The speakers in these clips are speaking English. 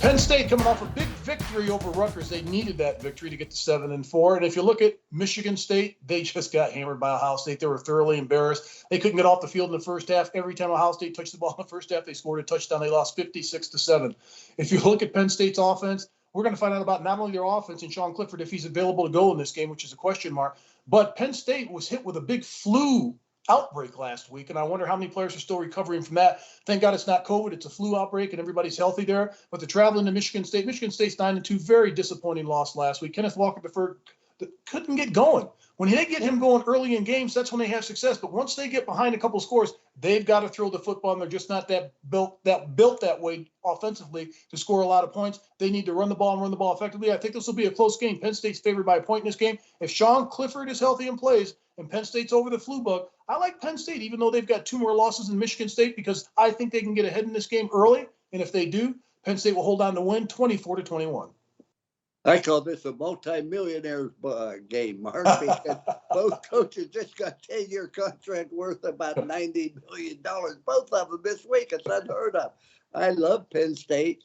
Penn State coming off a big victory over Rutgers. They needed that victory to get to 7-4. And if you look at Michigan State, they just got hammered by Ohio State. They were thoroughly embarrassed. They couldn't get off the field in the first half. Every time Ohio State touched the ball in the first half, they scored a touchdown. They lost 56-7. If you look at Penn State's offense, we're going to find out about not only their offense and Sean Clifford if he's available to go in this game, which is a question mark, but Penn State was hit with a big flu outbreak last week, and I wonder how many players are still recovering from that. Thank God it's not COVID, it's a flu outbreak, and everybody's healthy there. But they're traveling to Michigan State. Michigan State's 9-2, very disappointing loss last week. Kenneth Walker III couldn't get going. When they get him going early in games, that's when they have success. But once they get behind a couple scores, they've got to throw the football, and they're just not built that way offensively to score a lot of points. They need to run the ball and run the ball effectively. I think this will be a close game. Penn State's favored by a point in this game. If Sean Clifford is healthy and plays, and Penn State's over the flu bug, I like Penn State, even though they've got 2 more losses than Michigan State, because I think they can get ahead in this game early. And if they do, Penn State will hold on to win 24-21. I call this a multi-millionaire game, Mark, because both coaches just got 10-year contract worth about $90 million. Both of them this week. It's unheard of. I love Penn State.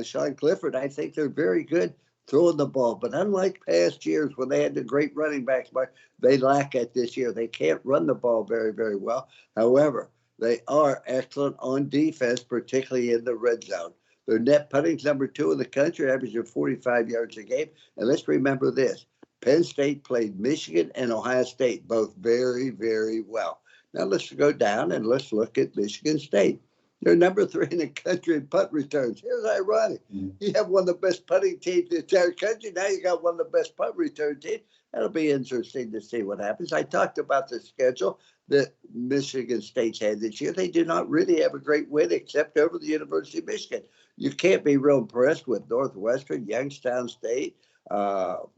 Sean Clifford, I think they're very good throwing the ball. But unlike past years when they had the great running backs, Mark, they lack it this year. They can't run the ball very, very well. However, they are excellent on defense, particularly in the red zone. Their net punting's number 2 in the country, averaging 45 yards a game. And let's remember this. Penn State played Michigan and Ohio State, both very, very well. Now let's go down and let's look at Michigan State. They're number 3 in the country in punt returns. Here's ironic. You have one of the best punting teams in the entire country. Now you got one of the best punt return teams. That'll be interesting to see what happens. I talked about the schedule that Michigan State's had this year. They do not really have a great win except over the University of Michigan. You can't be real impressed with Northwestern, Youngstown State,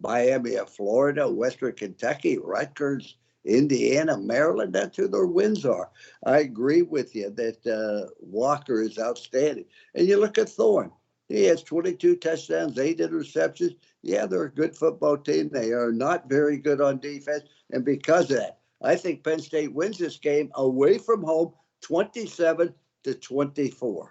Miami of Florida, Western Kentucky, Rutgers, Indiana, Maryland. That's who their wins are. I agree with you that Walker is outstanding. And you look at Thorne. He has 22 touchdowns, 8 interceptions. Yeah, they're a good football team. They are not very good on defense. And because of that, I think Penn State wins this game away from home 27-24.